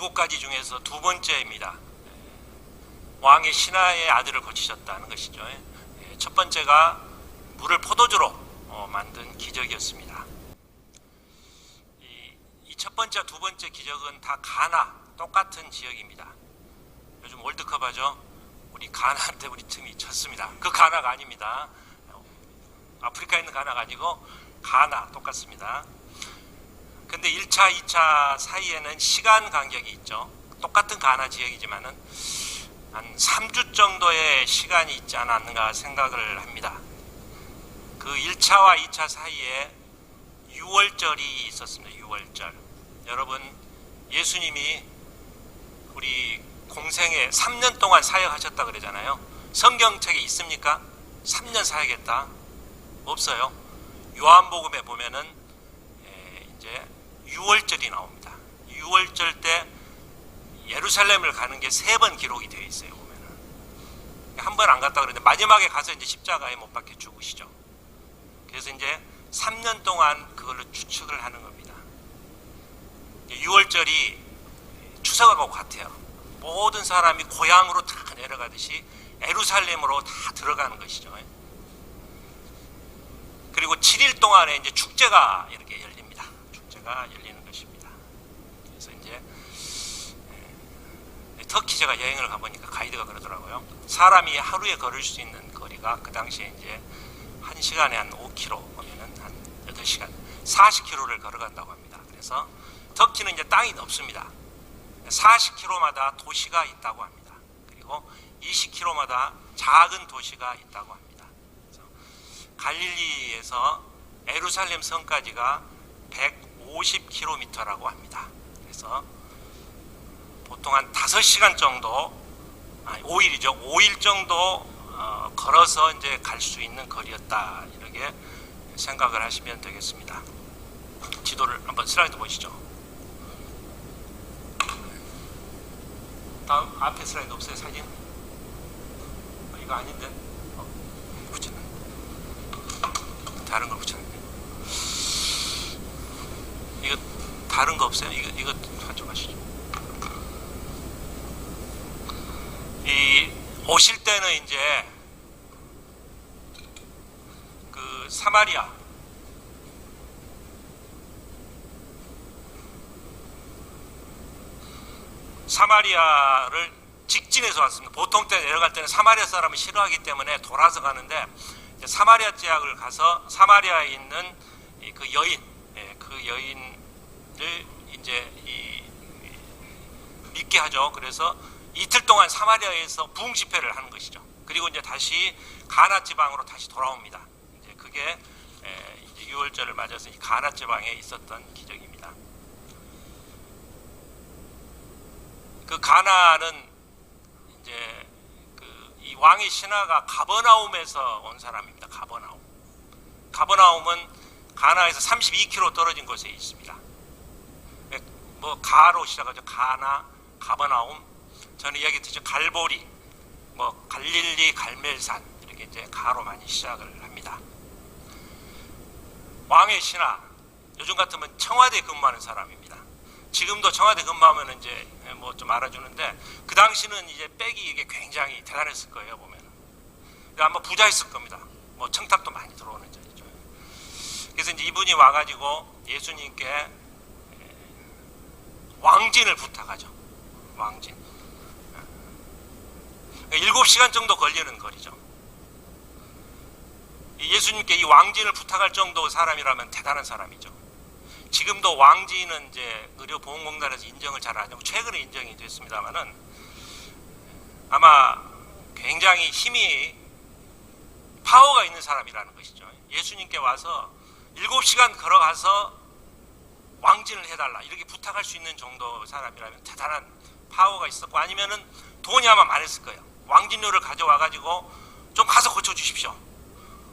7가지 중에서 두 번째입니다. 왕의 신하의 아들을 고치셨다는 것이죠. 첫 번째가 물을 포도주로 만든 기적이었습니다. 이 첫 번째, 두 번째 기적은 다 가나, 똑같은 지역입니다. 요즘 월드컵 하죠. 우리 가나한테 우리 팀이 졌습니다. 그 가나가 아닙니다. 아프리카에 있는 가나가 아니고 가나, 똑같습니다. 근데 1차, 2차 사이에는 시간 간격이 있죠. 똑같은 가나 지역이지만은 한 3주 정도의 시간이 있지 않았는가 생각을 합니다. 그 1차와 2차 사이에 유월절이 있었습니다. 유월절. 여러분, 예수님이 우리 공생에 3년 동안 사역하셨다 그러잖아요. 성경책에 있습니까? 3년 사역했다? 없어요. 요한복음에 보면은 이제 유월절이 나옵니다. 유월절 때 예루살렘을 가는 게 3번 기록이 되어 있어요. 보면은 한 번 안 갔다 그러는데 마지막에 가서 이제 십자가에 못 박혀 죽으시죠. 그래서 이제 3년 동안 그걸로 추측을 하는 겁니다. 유월절이 추석하고 같아요. 모든 사람이 고향으로 다 내려가듯이 예루살렘으로 다 들어가는 것이죠. 그리고 7일 동안에 이제 축제가 이렇게 열립니다. 축제가 열리는 것입니다. 그래서 이제 터키 제가 여행을 가보니까 가이드가 그러더라고요. 사람이 하루에 걸을 수 있는 거리가 그 당시에 이제 1시간에 한 5km 보면은 한 8시간, 40km를 걸어간다고 합니다. 그래서 터키는 이제 땅이 넓습니다. 40km마다 도시가 있다고 합니다. 그리고 20km마다 작은 도시가 있다고 합니다. 그래서 갈릴리에서 예루살렘 성까지가 150km라고 합니다. 그래서 보통 한 5시간 정도, 5일이죠. 5일 정도 걸어서 이제 갈 수 있는 거리였다. 이렇게 생각을 하시면 되겠습니다. 지도를 한번 슬라이드 보시죠. 다음 앞에 슬라이드 없어요? 사진? 이거 아닌데? 붙였네. 다른 걸 붙였네. 이거 다른 거 없어요? 이거 가져가시죠. 오실 때는 이제 그 사마리아를 직진해서 왔습니다. 보통 때 내려갈 때는 사마리아 사람을 싫어하기 때문에 돌아서 가는데 사마리아 지역을 가서 사마리아에 있는 그 여인을 이제 믿게 하죠. 그래서 이틀 동안 사마리아에서 부흥 집회를 하는 것이죠. 그리고 이제 다시 가나 지방으로 다시 돌아옵니다. 이제 그게 이제 유월절을 맞아서 이 가나 지방에 있었던 기적입니다. 그 가나는 이제 이 왕의 신하가 가버나움에서 온 사람입니다. 가버나움은 가나에서 32km 떨어진 곳에 있습니다. 뭐 가로 시작하죠. 가나, 가버나움. 저는 이야기했죠. 갈보리, 뭐 갈릴리, 갈멜산 이렇게 이제 가로 많이 시작을 합니다. 왕의 신하, 요즘 같으면 청와대에 근무하는 사람입니다. 지금도 청와대 근무하면 이제 뭐 좀 알아주는데 그 당시는 이제 백이 이게 굉장히 대단했을 거예요. 보면 아마 부자였을 겁니다. 뭐 청탁도 많이 들어오는 자리죠. 그래서 이제 이분이 와가지고 예수님께 왕진을 부탁하죠. 왕진. 7시간 정도 걸리는 거리죠. 예수님께 이 왕진을 부탁할 정도 사람이라면 대단한 사람이죠. 지금도 왕진은 이제 의료보험공단에서 인정을 잘 안 하고 최근에 인정이 됐습니다만은 아마 굉장히 힘이 파워가 있는 사람이라는 것이죠. 예수님께 와서 7시간 걸어가서 왕진을 해달라 이렇게 부탁할 수 있는 정도 사람이라면 대단한 파워가 있었고 아니면은 돈이 아마 많았을 거예요. 왕진료를 가져와가지고 좀 가서 고쳐주십시오.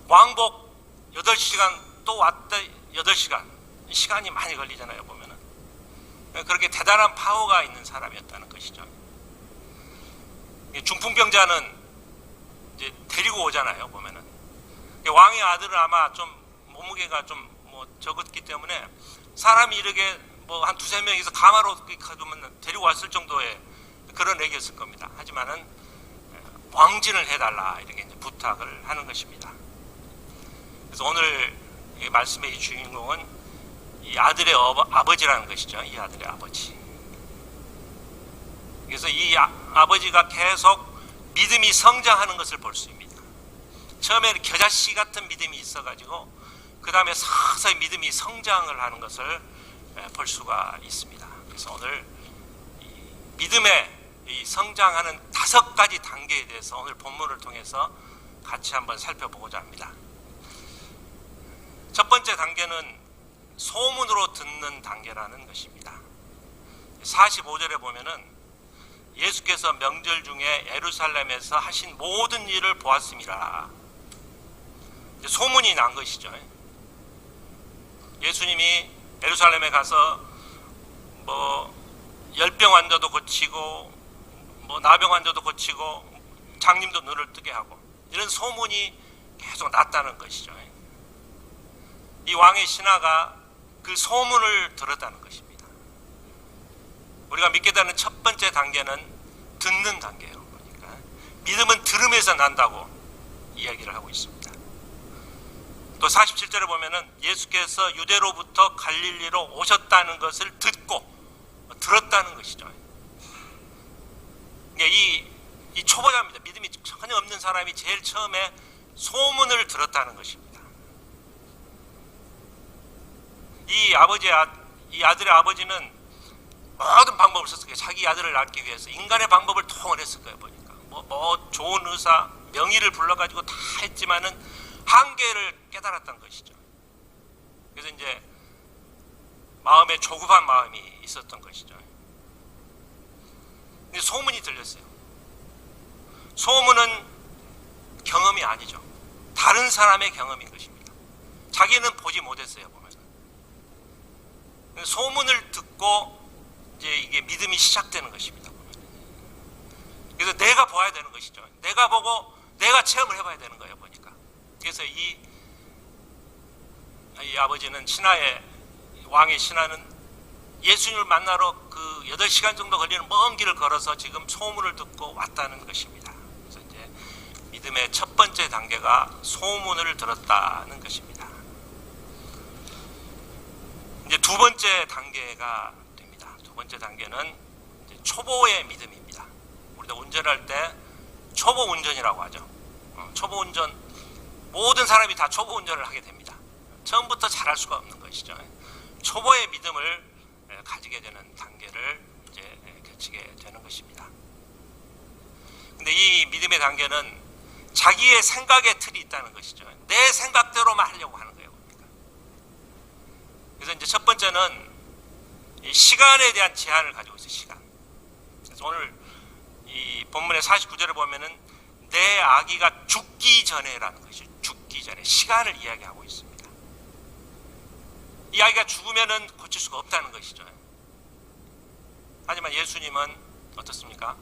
왕복 8시간 또 왔다 8시간 시간이 많이 걸리잖아요. 보면은 그렇게 대단한 파워가 있는 사람이었다는 것이죠. 중풍병자는 이제 데리고 오잖아요. 보면은 왕의 아들은 아마 좀 몸무게가 좀 뭐 적었기 때문에 사람이 이렇게 뭐 한 두세 명이서 가마로 가면 데리고 왔을 정도의 그런 얘기였을 겁니다. 하지만은 왕진을 해달라 이렇게 이제 부탁을 하는 것입니다. 그래서 오늘 이 말씀의 이 주인공은 이 아들의 아버지라는 것이죠. 이 아들의 아버지. 그래서 이 아버지가 계속 믿음이 성장하는 것을 볼 수 있습니다. 처음에는 겨자씨 같은 믿음이 있어가지고 그 다음에 서서히 믿음이 성장을 하는 것을 볼 수가 있습니다. 그래서 오늘 이 믿음의 이 성장하는 5가지 단계에 대해서 오늘 본문을 통해서 같이 한번 살펴보고자 합니다. 첫 번째 단계는 소문으로 듣는 단계라는 것입니다. 45절에 보면은 예수께서 명절 중에 예루살렘에서 하신 모든 일을 보았음이라. 소문이 난 것이죠. 예수님이 예루살렘에 가서 뭐 열병 환자도 고치고 뭐 나병 환자도 고치고 장님도 눈을 뜨게 하고 이런 소문이 계속 났다는 것이죠. 이 왕의 신하가 그 소문을 들었다는 것입니다. 우리가 믿게 되는 첫 번째 단계는 듣는 단계예요. 그러니까 믿음은 들음에서 난다고 이야기를 하고 있습니다. 또 47절에 보면은 예수께서 유대로부터 갈릴리로 오셨다는 것을 듣고 들었다는 것이죠. 이 초보자입니다. 믿음이 전혀 없는 사람이 제일 처음에 소문을 들었다는 것입니다. 이 아들의 아버지는 모든 방법을 썼을 거예요. 자기 아들을 낳기 위해서 인간의 방법을 통을 했을 거예요. 보니까 뭐 좋은 의사, 명의를 불러가지고 다 했지만은 한계를 깨달았던 것이죠. 그래서 이제 마음에 조급한 마음이 있었던 것이죠. 근데 소문이 들렸어요. 소문은 경험이 아니죠. 다른 사람의 경험인 것입니다. 자기는 보지 못했어요. 보면 소문을 듣고 이제 이게 믿음이 시작되는 것입니다. 그래서 내가 봐야 되는 것이죠. 내가 보고 내가 체험을 해봐야 되는 거예요. 보니까. 그래서 이 아버지는 왕의 신하는 예수님을 만나러 그 8시간 정도 걸리는 먼 길을 걸어서 지금 소문을 듣고 왔다는 것입니다. 그래서 이제 믿음의 첫 번째 단계가 소문을 들었다는 것입니다. 이제 두 번째 단계가 됩니다. 두 번째 단계는 이제 초보의 믿음입니다. 우리가 운전할 때 초보 운전이라고 하죠. 초보 운전, 모든 사람이 다 초보 운전을 하게 됩니다. 처음부터 잘할 수가 없는 것이죠. 초보의 믿음을 가지게 되는 단계를 이제 거치게 되는 것입니다. 근데 이 믿음의 단계는 자기의 생각의 틀이 있다는 것이죠. 내 생각대로만 하려고 하는 거예요. 그래서 이제 첫 번째는 이 시간에 대한 제한을 가지고 있어요. 시간. 그래서 오늘 이 본문의 49절에 보면은 내 아기가 죽기 전에라는 것이죠. 죽기 전에 시간을 이야기하고 있습니다. 이 아기가 죽으면은 고칠 수가 없다는 것이죠. 하지만 예수님은 어떻습니까?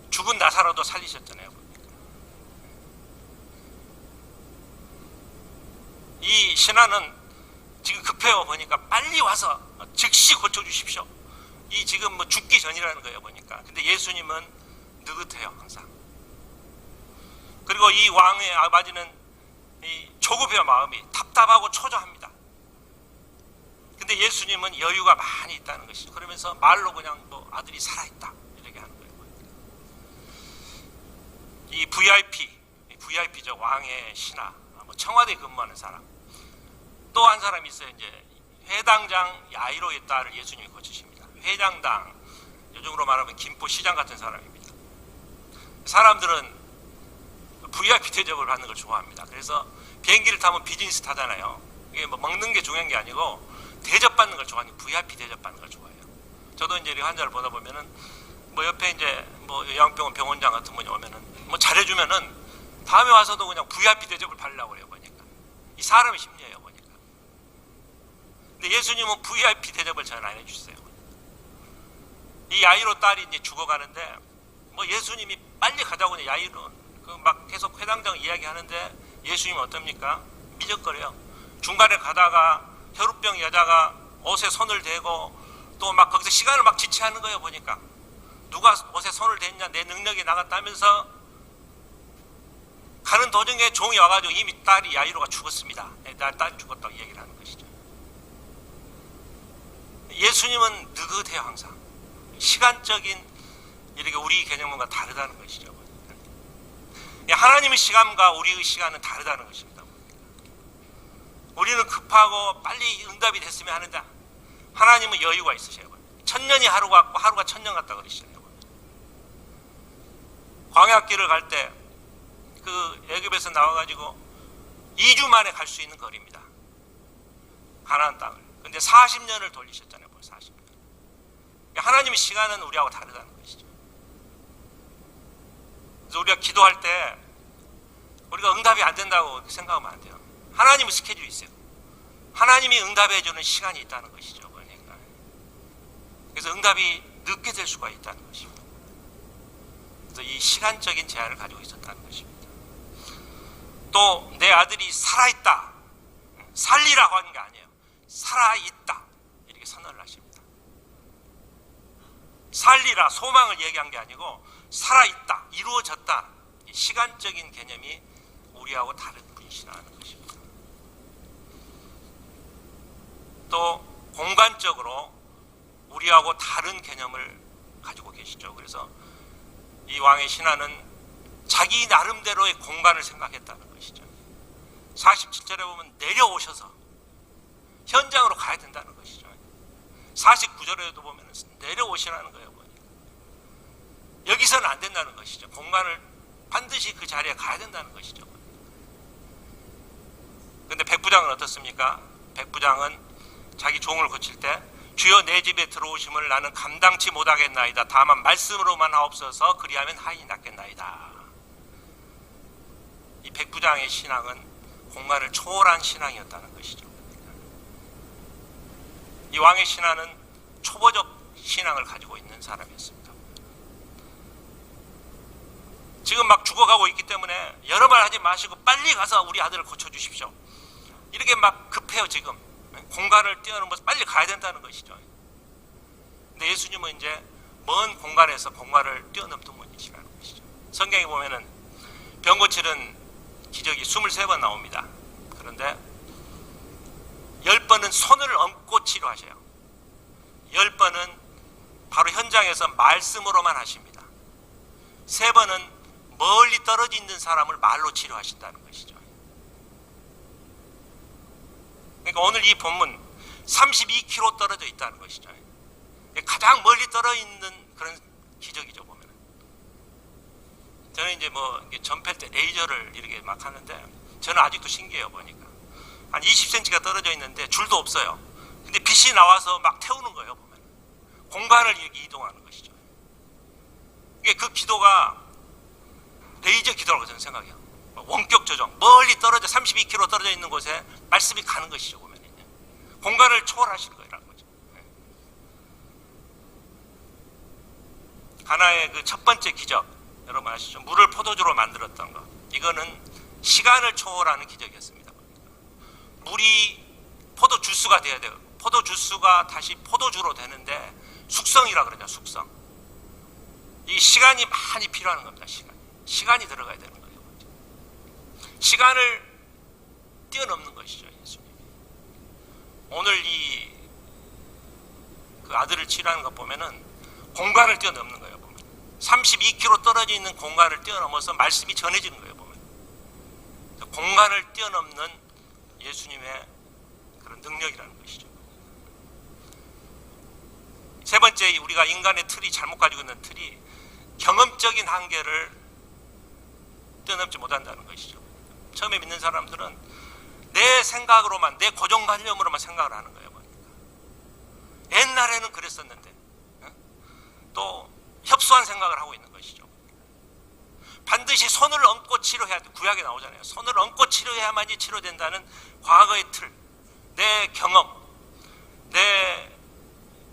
죽은 나사로도 살리셨잖아요. 이 신하는 지금 급해요. 보니까 빨리 와서 즉시 고쳐주십시오. 이 지금 뭐 죽기 전이라는 거예요. 보니까. 근데 예수님은 느긋해요. 항상. 그리고 이 왕의 아버지는 이 조급해요. 마음이 답답하고 초조합니다. 근데 예수님은 여유가 많이 있다는 것이죠. 그러면서 말로 그냥 뭐 아들이 살아있다 이렇게 하는 거예요. 이 VIP죠. 왕의 신하, 뭐 청와대에 근무하는 사람. 또 한 사람이 있어요. 이제 회당장 야이로의 딸을 예수님이 고치십니다. 회장당, 요즘으로 말하면 김포시장 같은 사람입니다. 사람들은 VIP 대접을 받는 걸 좋아합니다. 그래서 비행기를 타면 비즈니스 타잖아요. 이게 뭐 먹는 게 중요한 게 아니고 대접받는 걸 좋아하니까 VIP 대접받는 걸 좋아해요. 저도 이제 환자를 보다 보면은 뭐 옆에 이제 뭐 요양병원 병원장 같은 분이 오면은 뭐 잘해주면은 다음에 와서도 그냥 VIP 대접을 받으려고 그래요. 보니까 이 사람의 심리예요. 보니까. 근데 예수님은 VIP 대접을 잘 안 해주세요. 이 야이로 딸이 이제 죽어가는데 뭐 예수님이 빨리 가자고 그냥 야이로 그 막 계속 회당장 이야기하는데 예수님은 어떻습니까? 미적거려요. 중간에 가다가 혈우병 여자가 옷에 손을 대고 또 막 거기서 시간을 막 지체하는 거예요. 보니까 누가 옷에 손을 댔냐, 내 능력이 나갔다면서 가는 도중에 종이 와가지고 이미 딸이 야이로가 죽었습니다. 딸 죽었다고 얘기를 하는 것이죠. 예수님은 느긋해요. 항상 시간적인 이렇게 우리 개념과 다르다는 것이죠. 하나님의 시간과 우리의 시간은 다르다는 것입니다. 우리는 급하고 빨리 응답이 됐으면 하는데 하나님은 여유가 있으셔요. 천년이 하루 같고 하루가 천년 같다 그러시잖아요. 광야길을 갈 때 그 애굽에서 나와가지고 2주 만에 갈 수 있는 거리입니다. 가나안 땅을. 근데 40년을 돌리셨잖아요. 40년. 하나님의 시간은 우리하고 다르다는 것이죠. 그래서 우리가 기도할 때 우리가 응답이 안 된다고 생각하면 안 돼요. 하나님의 스케줄이 있어요. 하나님이 응답해 주는 시간이 있다는 것이죠. 그러니까. 그래서 응답이 늦게 될 수가 있다는 것입니다. 그래서 이 시간적인 제한을 가지고 있었다는 것입니다. 또 내 아들이 살아있다. 살리라고 하는 게 아니에요. 살아있다. 이렇게 선언을 하십니다. 살리라, 소망을 얘기한 게 아니고 살아있다, 이루어졌다. 시간적인 개념이 우리하고 다른 분이시라는 것입니다. 또 공간적으로 우리하고 다른 개념을 가지고 계시죠. 그래서 이 왕의 신하는 자기 나름대로의 공간을 생각했다는 것이죠. 47절에 보면 내려오셔서 현장으로 가야 된다는 것이죠. 49절에도 보면 내려오시라는 거예요. 여기서는 안 된다는 것이죠. 공간을 반드시 그 자리에 가야 된다는 것이죠. 그런데 백부장은 어떻습니까? 백부장은 자기 종을 고칠 때 주여 내 집에 들어오심을 나는 감당치 못하겠나이다. 다만 말씀으로만 하옵소서 그리하면 하인이 낫겠나이다. 이 백부장의 신앙은 공간을 초월한 신앙이었다는 것이죠. 이 왕의 신하는 초보적 신앙을 가지고 있는 사람이었습니다. 지금 막 죽어가고 있기 때문에 여러 말 하지 마시고 빨리 가서 우리 아들을 고쳐주십시오. 이렇게 막 급해요. 지금 공간을 뛰어넘어서 빨리 가야 된다는 것이죠. 근데 예수님은 이제 먼 공간에서 공간을 뛰어넘던 분이시라는 것이죠. 성경에 보면은 병 고치는 기적이 23번 나옵니다. 그런데 10번은 손을 얹고 치료하셔요. 10번은 바로 현장에서 말씀으로만 하십니다. 3번은 멀리 떨어져 있는 사람을 말로 치료하신다는 것이죠. 그러니까 오늘 이 본문 32km 떨어져 있다는 것이죠. 가장 멀리 떨어져 있는 그런 기적이죠. 보면 저는 이제 뭐 전폐 때 레이저를 이렇게 막 하는데 저는 아직도 신기해요. 보니까 한 20cm가 떨어져 있는데 줄도 없어요. 근데 빛이 나와서 막 태우는 거예요. 보면 공간을 이렇게 이동하는 것이죠. 이게 그 기도가 레이저 기도라고 저는 생각해요. 원격 조정, 멀리 떨어져 32km 떨어져 있는 곳에 말씀이 가는 것이죠. 보면 공간을 초월하시는 거라는 거죠. 가나의 그 첫 번째 기적, 여러분 아시죠? 물을 포도주로 만들었던 거. 이거는 시간을 초월하는 기적이었습니다. 물이 포도 주스가 돼야 돼요. 포도 주스가 다시 포도주로 되는데 숙성이라 그러죠. 숙성. 이 시간이 많이 필요한 겁니다. 시간이 들어가야 되는 거예요. 시간을 뛰어넘는 것이죠. 예수님이. 오늘 그 아들을 치료하는 것 보면은 공간을 뛰어넘는 거예요. 보면 32km 떨어져 있는 공간을 뛰어넘어서 말씀이 전해지는 거예요. 보면 공간을 뛰어넘는 예수님의 그런 능력이라는 것이죠. 세 번째, 우리가 인간의 틀이 잘못 가지고 있는 틀이 경험적인 한계를 뛰어넘지 못한다는 것이죠. 처음에 믿는 사람들은 내 생각으로만, 내 고정관념으로만 생각을 하는 거예요. 옛날에는 그랬었는데 또 협소한 생각을 하고 있는 것이죠. 반드시 손을 얹고 치료해야 돼. 구약에 나오잖아요. 손을 얹고 치료해야만이 치료된다는 과거의 틀, 내 경험, 내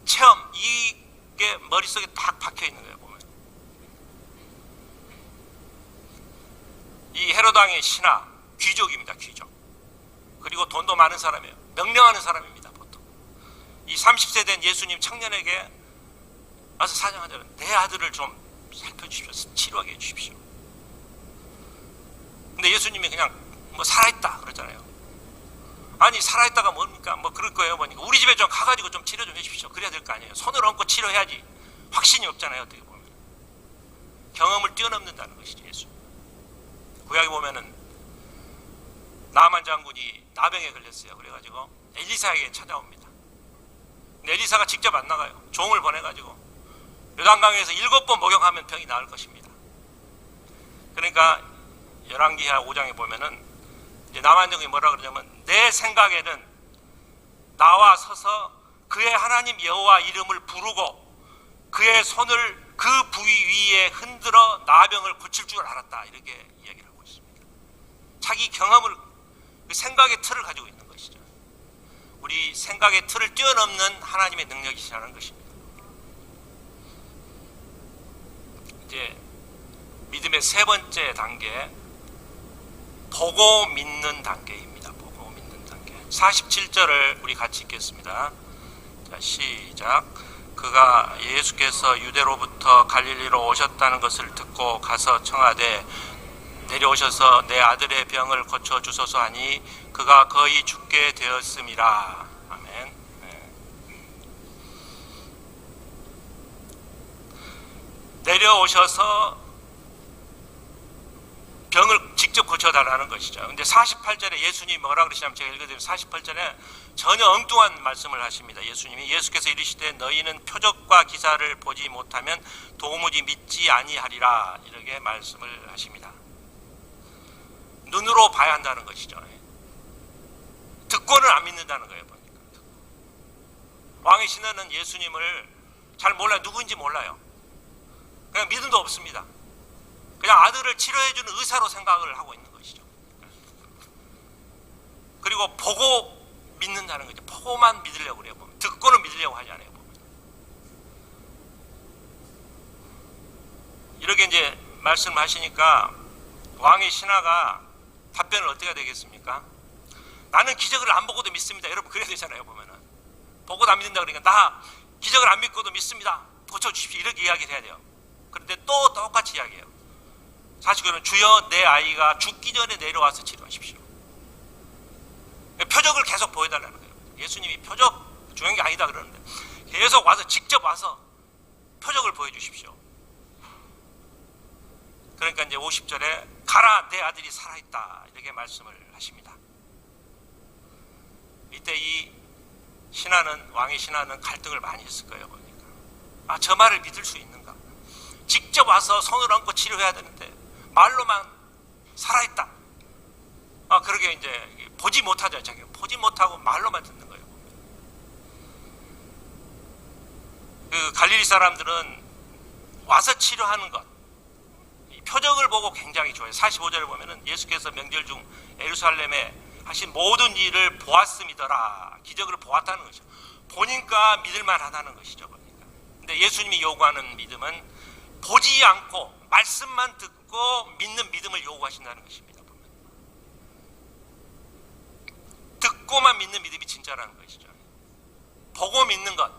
체험, 이게 머릿속에 딱 박혀 있는 거예요. 보면 이 헤로드 왕의 신하, 귀족입니다. 귀족. 그리고 돈도 많은 사람이에요. 명령하는 사람입니다. 보통 이 30세 된 예수님 청년에게 와서 사정하자면 내 아들을 좀 살펴주십시오. 치료하게 해주십시오. 근데 예수님이 그냥 뭐 살아있다 그러잖아요. 아니 살아있다가 뭡니까? 뭐 그럴 거예요. 뭐니까 우리 집에 좀 가가지고 좀 치료 좀 해주십시오. 그래야 될 거 아니에요. 손을 얹고 치료해야지. 확신이 없잖아요. 어떻게 보면 경험을 뛰어넘는다는 것이죠. 예수. 구약에 보면은 나만 장군이 나병에 걸렸어요. 그래가지고 엘리사에게 찾아옵니다. 근데 엘리사가 직접 안 나가요. 종을 보내가지고 요단강에서 7번 목욕하면 병이 나을 것입니다. 그러니까 열왕기하 5장에 보면은 이제 나만정이 뭐라 그러냐면 내 생각에는 나와 서서 그의 하나님 여호와 이름을 부르고 그의 손을 그 부위 위에 흔들어 나병을 고칠 줄 알았다. 이렇게 이야기를 하고 있습니다. 자기 경험을 그 생각의 틀을 가지고 있는 것이죠. 우리 생각의 틀을 뛰어넘는 하나님의 능력이시라는 것입니다. 이제 믿음의 세 번째 단계, 보고 믿는 단계입니다. 보고 믿는 단계. 47절을 우리 같이 읽겠습니다. 자, 시작. 그가 예수께서 유대로부터 갈릴리로 오셨다는 것을 듣고 가서 청하되 내려오셔서 내 아들의 병을 고쳐주소서 하니 그가 거의 죽게 되었음이라. 아멘. 네. 내려오셔서 병을 직접 고쳐달라는 것이죠. 근데 48절에 예수님이 뭐라 그러시냐면 제가 읽어드리면 48절에 전혀 엉뚱한 말씀을 하십니다. 예수께서 이르시되 너희는 표적과 기사를 보지 못하면 도무지 믿지 아니하리라. 이렇게 말씀을 하십니다. 눈으로 봐야 한다는 것이죠. 듣고는 안 믿는다는 거예요. 보니까. 왕의 신하는 예수님을 잘 몰라요. 누구인지 몰라요. 그냥 믿음도 없습니다. 그냥 아들을 치료해주는 의사로 생각을 하고 있는 것이죠. 그리고 보고 믿는다는 거죠. 보고만 믿으려고 그래요. 보면. 듣고는 믿으려고 하지 않아요. 보면. 이렇게 이제 말씀하시니까 왕의 신하가 답변을 어떻게 해야 되겠습니까? 나는 기적을 안 보고도 믿습니다. 여러분 그래야 되잖아요. 보면은 보고도 안 믿는다 그러니까 나 기적을 안 믿고도 믿습니다. 고쳐주십시오. 이렇게 이야기를 해야 돼요. 그런데 또 똑같이 이야기해요. 사실은 주여 내 아이가 죽기 전에 내려와서 치료하십시오. 표적을 계속 보여달라는 거예요. 예수님이 표적 중요한 게 아니다 그러는데 계속 와서 직접 와서 표적을 보여주십시오. 그러니까 이제 50절에 가라 내 아들이 살아있다 이렇게 말씀을 하십니다. 이때 이 신하는 왕의 신하는 갈등을 많이 했을 거예요. 보니까 아, 저 말을 믿을 수 있는가? 직접 와서 손을 얹고 치료해야 되는데 말로만 살아있다. 아, 그러게 이제 보지 못하죠. 자기 보지 못하고 말로만 듣는 거예요. 그 갈릴리 사람들은 와서 치료하는 것, 표적을 보고 굉장히 좋아해요. 45절을 보면은 예수께서 명절 중 예루살렘에 하신 모든 일을 보았음이더라. 기적을 보았다는 거죠. 보니까 믿을만 하다는 것이죠. 그러니까. 근데 예수님이 요구하는 믿음은 보지 않고 말씀만 듣고 믿는 믿음을 요구하신다는 것입니다. 보면. 듣고만 믿는 믿음이 진짜라는 것이죠. 보고 믿는 것,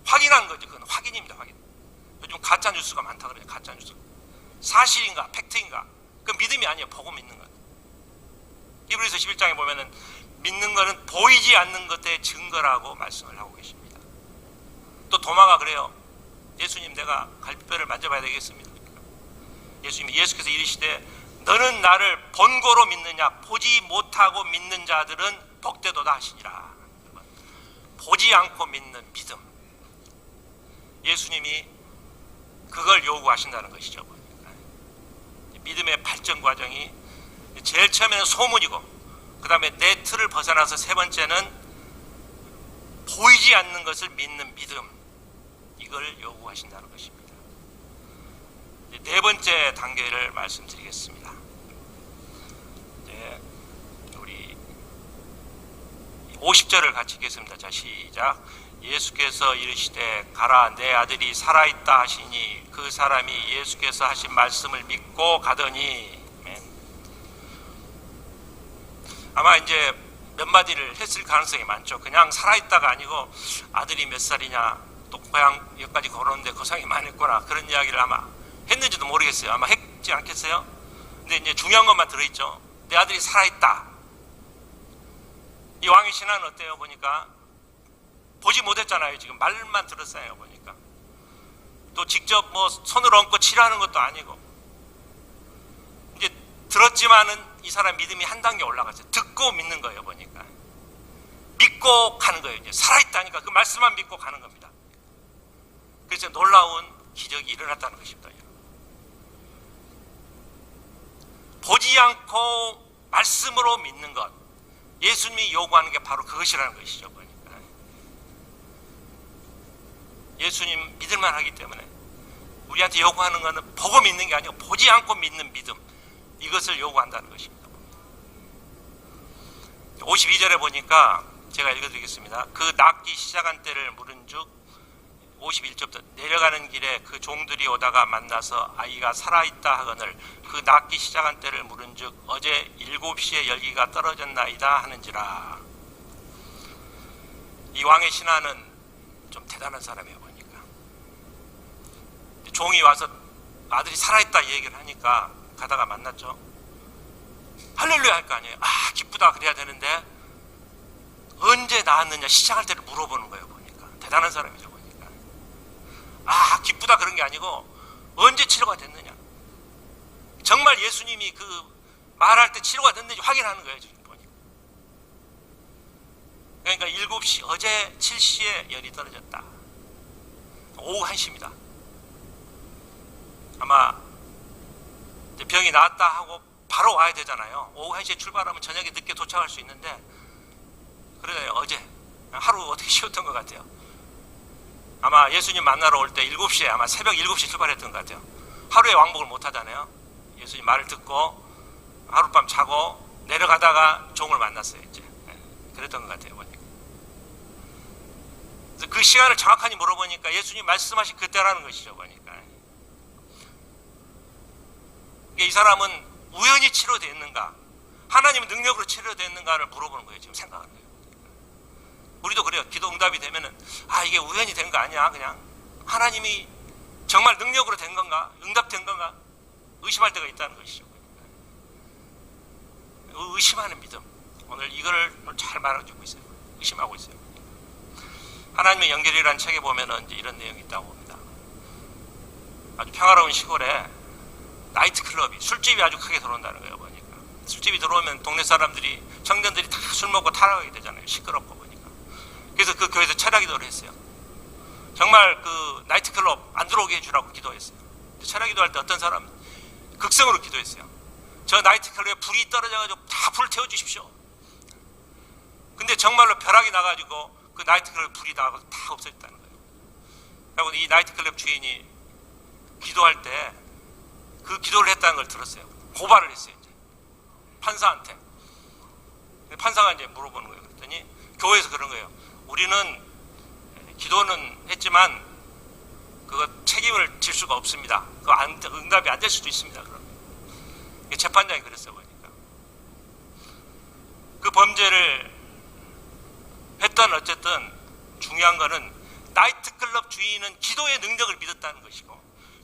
확인한 거죠. 그건 확인입니다. 확인. 요즘 가짜 뉴스가 많다 그래요. 가짜 뉴스. 사실인가, 팩트인가? 그 믿음이 아니에요. 보고 믿는 것. 히브리서 11장에 보면은 믿는 것은 보이지 않는 것의 증거라고 말씀을 하고 계십니다. 또 도마가 그래요. 예수님 내가 갈비뼈를 만져봐야 되겠습니다. 예수께서 이르시되 너는 나를 본고로 믿느냐 보지 못하고 믿는 자들은 복되도다 하시니라. 보지 않고 믿는 믿음. 예수님이 그걸 요구하신다는 것이죠. 믿음의 발전 과정이 제일 처음에는 소문이고 그 다음에 내 틀을 벗어나서 세 번째는 보이지 않는 것을 믿는 믿음. 이걸 요구하신다는 것입니다. 네 번째 단계를 말씀드리겠습니다. 이제 우리 50절을 같이 읽겠습니다. 자, 시작. 예수께서 이르시되 가라 내 아들이 살아있다 하시니 그 사람이 예수께서 하신 말씀을 믿고 가더니. 아마 이제 몇 마디를 했을 가능성이 많죠. 그냥 살아있다가 아니고 아들이 몇 살이냐, 또 고향 여기까지 걸었는데 고생이 많았구나, 그런 이야기를 아마 했는지도 모르겠어요. 아마 했지 않겠어요? 근데 이제 중요한 것만 들어있죠. 내 아들이 살아있다. 이 왕의 신앙은 어때요? 보니까 보지 못했잖아요. 지금 말만 들었어요. 보니까 또 직접 뭐 손을 얹고 치료하는 것도 아니고, 이제 들었지만은 이 사람 믿음이 한 단계 올라갔어요. 듣고 믿는 거예요. 보니까 믿고 가는 거예요. 이제 살아있다니까 그 말씀만 믿고 가는 겁니다. 그래서 놀라운 기적이 일어났다는 것입니다. 보지 않고 말씀으로 믿는 것, 예수님이 요구하는 게 바로 그것이라는 것이죠. 보니까 예수님 믿을만 하기 때문에 우리한테 요구하는 것은 보고 믿는 게 아니고 보지 않고 믿는 믿음, 이것을 요구한다는 것입니다. 52절에 보니까 제가 읽어드리겠습니다. 그 낫기 시작한 때를 물은즉 51절부터 내려가는 길에 그 종들이 오다가 만나서 아이가 살아있다 하거늘 그 낫기 시작한 때를 물은즉 어제 7시에 열기가 떨어졌나이다 하는지라. 이 왕의 신하는 좀 대단한 사람이에요. 보니까 종이 와서 아들이 살아있다 이 얘기를 하니까 가다가 만났죠. 할렐루야 할 거 아니에요. 아 기쁘다 그래야 되는데 언제 낳았느냐 시작할 때를 물어보는 거예요. 보니까 대단한 사람이죠. 보니까 아 기쁘다 그런 게 아니고 언제 치료가 됐느냐, 정말 예수님이 그 말할 때 치료가 됐는지 확인하는 거예요. 지금 보니까 그러니까 7시 어제 7시에 열이 떨어졌다. 오후 1시입니다. 아마 병이 나았다 하고 바로 와야 되잖아요. 오후 1시에 출발하면 저녁에 늦게 도착할 수 있는데, 그래요. 어제 하루 어떻게 쉬었던 것 같아요. 아마 예수님 만나러 올 때 7시에 아마 새벽 7시 출발했던 것 같아요. 하루에 왕복을 못 하잖아요. 예수님 말을 듣고 하룻밤 자고 내려가다가 종을 만났어요. 이제 그랬던 것 같아요. 보니까 그래서 그 시간을 정확하게 물어보니까 예수님 말씀하신 그때라는 것이죠. 보니까 이 사람은 우연히 치료됐는가, 하나님의 능력으로 치료됐는가를 물어보는 거예요. 지금 생각하는 거예요. 우리도 그래요. 기도 응답이 되면은 아 이게 우연히 된 거 아니야, 그냥 하나님이 정말 능력으로 된 건가, 응답된 건가 의심할 때가 있다는 것이죠. 의심하는 믿음, 오늘 이거를 잘 말해주고 있어요. 의심하고 있어요. 하나님의 연결이라는 책에 보면은 이제 이런 내용이 있다고 봅니다. 아주 평화로운 시골에 나이트클럽이, 술집이 아주 크게 들어온다는 거예요. 보니까 술집이 들어오면 동네 사람들이, 청년들이 다 술 먹고 타락하게 되잖아요. 시끄럽고. 보니까 그래서 그 교회에서 철야 기도를 했어요. 정말 그 나이트클럽 안 들어오게 해주라고 기도했어요. 철야 기도할 때 어떤 사람 극성으로 기도했어요. 저 나이트클럽에 불이 떨어져가지고 다 불 태워주십시오. 근데 정말로 벼락이 나가지고 그 나이트클럽에 불이 나가고 다 없어졌다는 거예요. 그리고 이 나이트클럽 주인이 기도할 때 그 기도를 했다는 걸 들었어요. 고발을 했어요. 이제 판사한테. 판사가 이제 물어보는 거예요. 그랬더니 교회에서 그런 거예요. 우리는 기도는 했지만 그거 책임을 질 수가 없습니다. 그거 응답이 안 될 수도 있습니다. 그러면 재판장이 그랬어요. 보니까 그 범죄를 했던, 어쨌든 중요한 거는 나이트클럽 주인은 기도의 능력을 믿었다는 것이고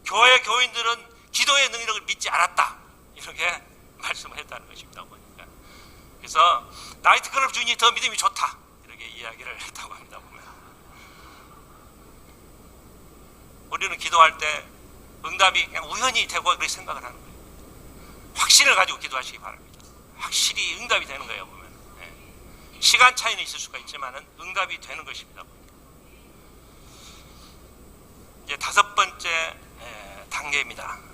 교회 교인들은 기도의 능력을 믿지 않았다, 이렇게 말씀을 했다는 것입니다. 보니까 그래서 나이트클럽 주인이 더 믿음이 좋다, 이렇게 이야기를 했다고 합니다. 보면 우리는 기도할 때 응답이 그냥 우연히 되고 그렇게 생각을 하는 거예요. 확신을 가지고 기도하시기 바랍니다. 확실히 응답이 되는 거예요. 보면 시간 차이는 있을 수가 있지만은 응답이 되는 것입니다. 이제 5번째 단계입니다.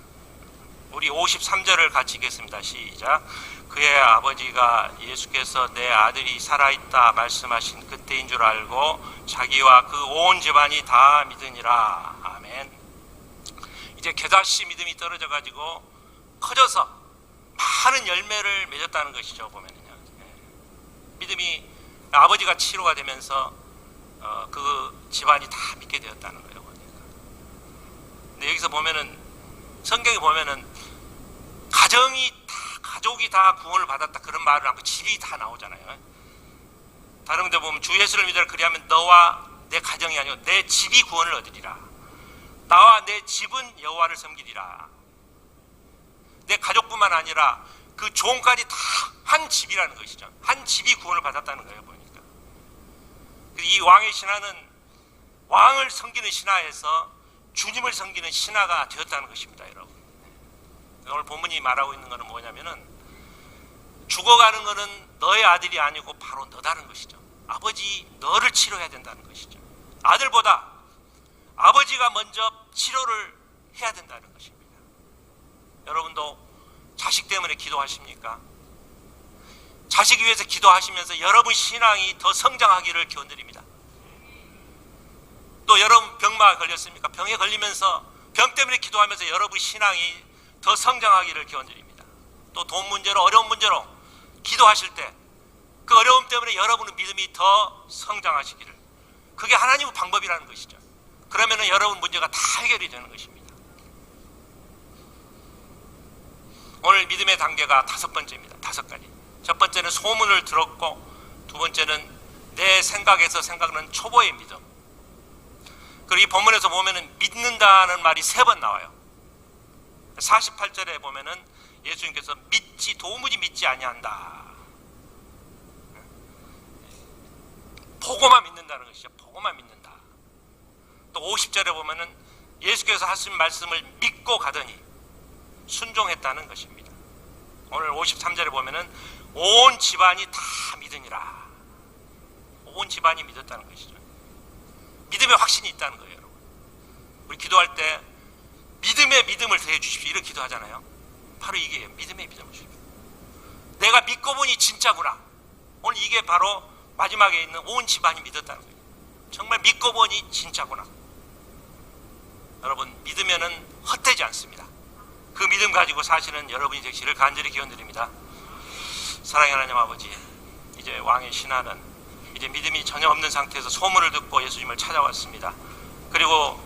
우리 53절을 같이 읽겠습니다. 시작. 그의 아버지가 예수께서 내 아들이 살아있다 말씀하신 그때인 줄 알고 자기와 그 온 집안이 다 믿으니라. 아멘. 이제 겨자씨 믿음이 떨어져 가지고 커져서 많은 열매를 맺었다는 것이죠. 보면은요. 믿음이 아버지가 치료가 되면서 그 집안이 다 믿게 되었다는 거예요. 보니까. 근데 여기서 보면은, 성경에 보면은 가족이 다 구원을 받았다 그런 말을 하고 집이 다 나오잖아요. 다른 데 보면 주 예수를 믿으라 그리하면 너와 내 가정이 아니고 내 집이 구원을 얻으리라. 나와 내 집은 여호와를 섬기리라. 내 가족뿐만 아니라 그 종까지 다 한 집이라는 것이죠. 한 집이 구원을 받았다는 거예요. 보니까 이 왕의 신하는 왕을 섬기는 신하에서 주님을 섬기는 신하가 되었다는 것입니다. 여러분, 오늘 본문이 말하고 있는 것은 뭐냐면은 죽어가는 것은 너의 아들이 아니고 바로 너다는 것이죠. 아버지 너를 치료해야 된다는 것이죠. 아들보다 아버지가 먼저 치료를 해야 된다는 것입니다. 여러분도 자식 때문에 기도하십니까? 자식 위해서 기도하시면서 여러분 신앙이 더 성장하기를 기원드립니다. 또 여러분 병마에 걸렸습니까? 병에 걸리면서 병 때문에 기도하면서 여러분 신앙이 더 성장하기를 기원드립니다. 또 돈 문제로 어려운 문제로 기도하실 때 그 어려움 때문에 여러분의 믿음이 더 성장하시기를, 그게 하나님의 방법이라는 것이죠. 그러면 여러분 문제가 다 해결이 되는 것입니다. 오늘 믿음의 단계가 5번째입니다. 5가지. 첫 번째는 소문을 들었고, 두 번째는 내 생각에서 생각하는 초보의 믿음. 그리고 이 본문에서 보면은 믿는다는 말이 3번 나와요. 48절에 보면은 예수님께서 믿지 도무지 믿지 아니한다. 보고만 믿는다는 것이죠. 보고만 믿는다. 또 50절에 보면은 예수께서 하신 말씀을 믿고 가더니 순종했다는 것입니다. 오늘 53절에 보면은 온 집안이 다 믿으니라. 온 집안이 믿었다는 것이죠. 믿음에 확신이 있다는 거예요, 여러분. 우리 기도할 때 믿음의 믿음을 더해 주십시오. 이렇게 기도하잖아요. 바로 이게 믿음의 믿음을 주십시오. 내가 믿고 보니 진짜구나. 오늘 이게 바로 마지막에 있는 온 집안이 믿었다는 거예요. 정말 믿고 보니 진짜구나. 여러분, 믿으면은 헛되지 않습니다. 그 믿음 가지고 사시는 여러분이 되시기를 간절히 기원드립니다. 사랑의 하나님 아버지, 이제 왕의 신하는 이제 믿음이 전혀 없는 상태에서 소문을 듣고 예수님을 찾아왔습니다. 그리고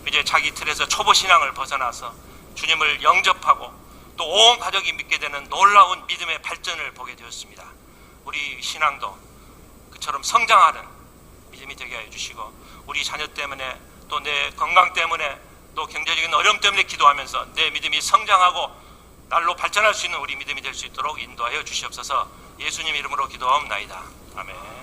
이제 자기 틀에서 초보 신앙을 벗어나서 주님을 영접하고 또 온 가족이 믿게 되는 놀라운 믿음의 발전을 보게 되었습니다. 우리 신앙도 그처럼 성장하는 믿음이 되게 해주시고, 우리 자녀 때문에 또 내 건강 때문에 또 경제적인 어려움 때문에 기도하면서 내 믿음이 성장하고 날로 발전할 수 있는 우리 믿음이 될 수 있도록 인도하여 주시옵소서. 예수님 이름으로 기도하옵나이다. 아멘.